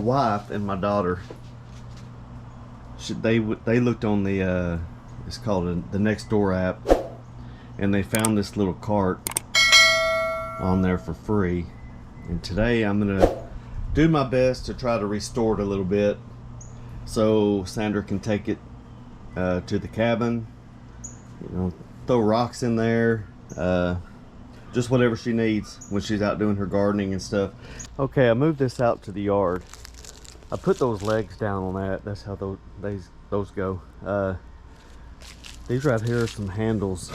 wife and my daughter, they looked on the it's called the Nextdoor app, and they found this little cart on there for free. And today I'm gonna do my best to try to restore it a little bit, so Sandra can take it to the cabin. You know, throw rocks in there, just whatever she needs when she's out doing her gardening and stuff. Okay, I moved this out to the yard. I put those legs down on that. That's how those go. These right here are some handles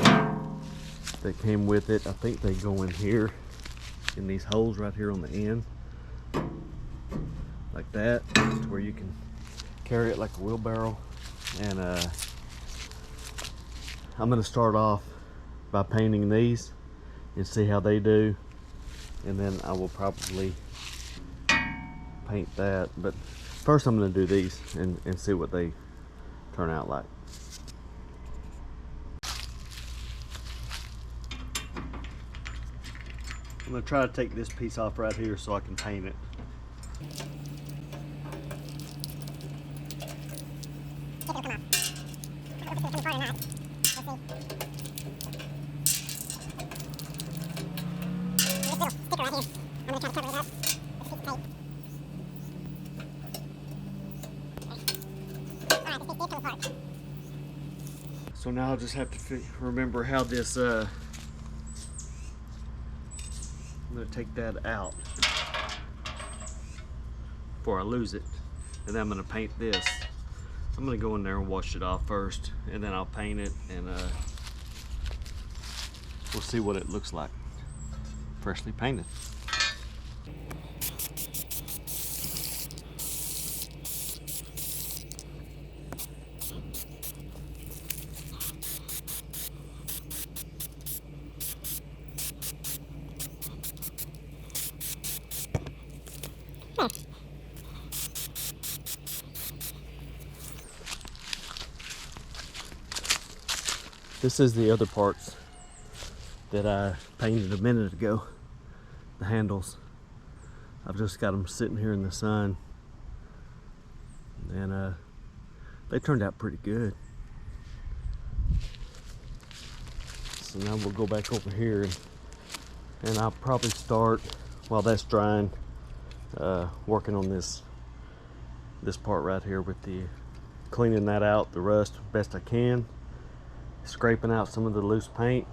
that came with it. I think they go in here, in these holes right here on the end, like that, to where you can carry it like a wheelbarrow. And I'm gonna start off by painting these and see how they do, and then I will probably paint that. But first I'm gonna do these and see what they turn out like. I'm gonna try to take this piece off right here so I can paint it. So now I'll just have to remember how this, I'm going to take that out before I lose it. And then I'm going to paint this. I'm going to go in there and wash it off first, and then I'll paint it, and we'll see what it looks like freshly painted. This is the other parts that I painted a minute ago, the handles. I've just got them sitting here in the sun, and they turned out pretty good. So now we'll go back over here, and I'll probably start, while that's drying, working on this part right here with the cleaning that out, the rust, best I can, scraping out some of the loose paint,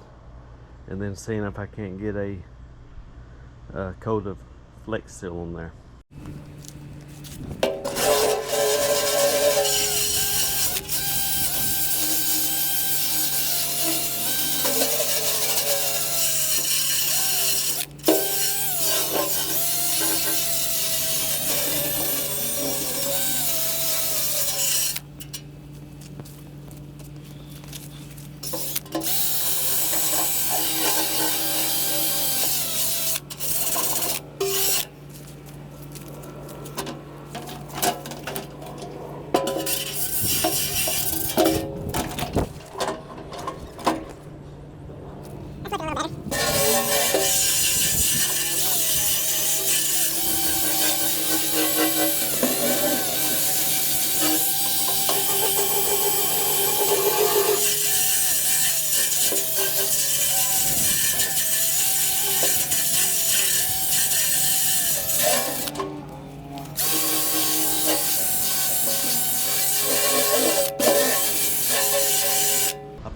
and then seeing if I can't get a coat of Flex Seal on there.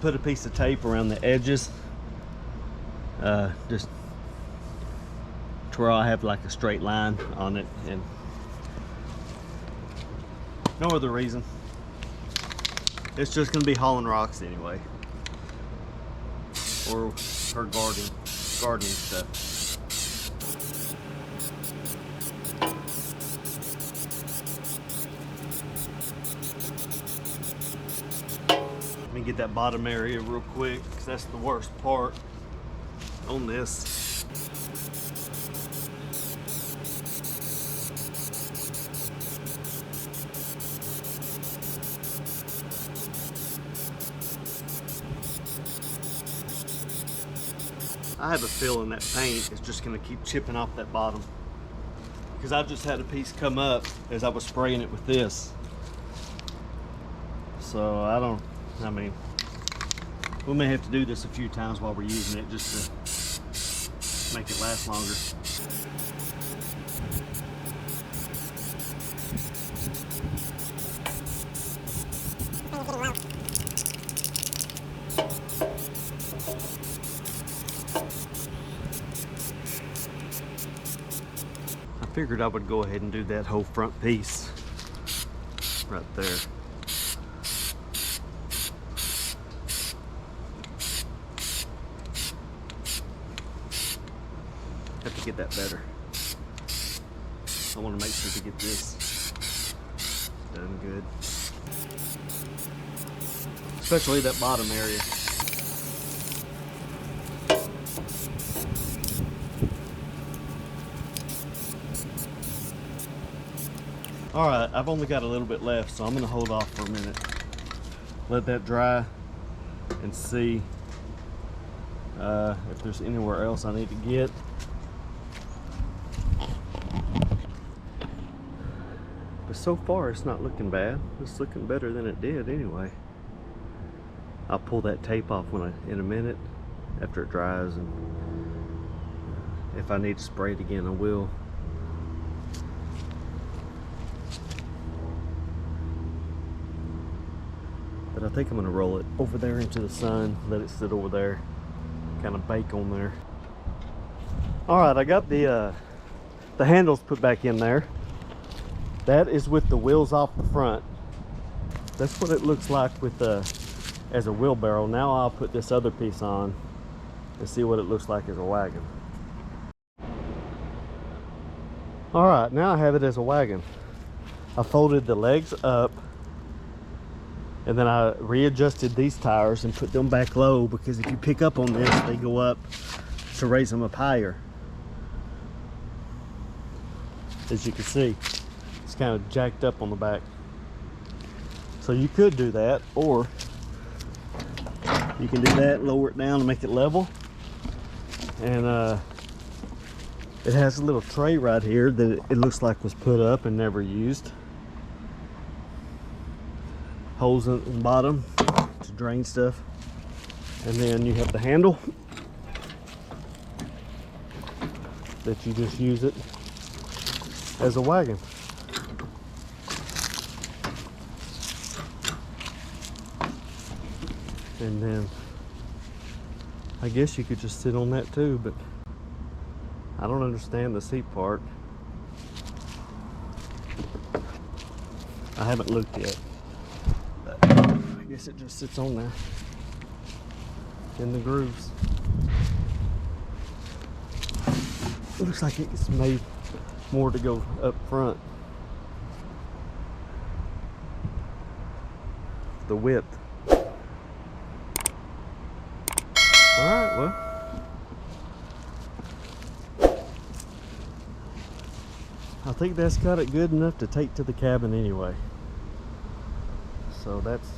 Put a piece of tape around the edges, just to where I have like a straight line on it, and no other reason. It's just gonna be hauling rocks anyway, or her gardening stuff. Let me get that bottom area real quick, because that's the worst part on this. I have a feeling that paint is just going to keep chipping off that bottom, because I just had a piece come up as I was spraying it with this. So I mean, we may have to do this a few times while we're using it just to make it last longer. I figured I would go ahead and do that whole front piece right there. Have to get that better. I want to make sure to get this done good, especially that bottom area. All right, I've only got a little bit left, so I'm gonna hold off for a minute, let that dry, and see if there's anywhere else I need to get. But so far it's not looking bad. It's looking better than it did anyway. I'll pull that tape off in a minute after it dries, and if I need to spray it again I will. But I think I'm gonna roll it over there into the sun, let it sit over there, kind of bake on there. All right, I got the handles put back in there. That is with the wheels off the front. That's what it looks like with as a wheelbarrow. Now I'll put this other piece on and see what it looks like as a wagon. All right, now I have it as a wagon. I folded the legs up, and then I readjusted these tires and put them back low, because if you pick up on this, they go up to raise them up higher. As you can see, it's kind of jacked up on the back. So you could do that, or you can do that, lower it down and make it level. And it has a little tray right here that it looks like was put up and never used. Holes in the bottom to drain stuff, and then you have the handle that you just use it as a wagon. And then I guess you could just sit on that too, but I don't understand the seat part. I haven't looked yet. I guess it just sits on there in the grooves. It looks like it's made more to go up front. The width. Alright, well. I think that's got it good enough to take to the cabin anyway. So that's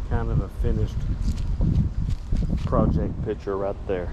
kind of a finished project picture right there.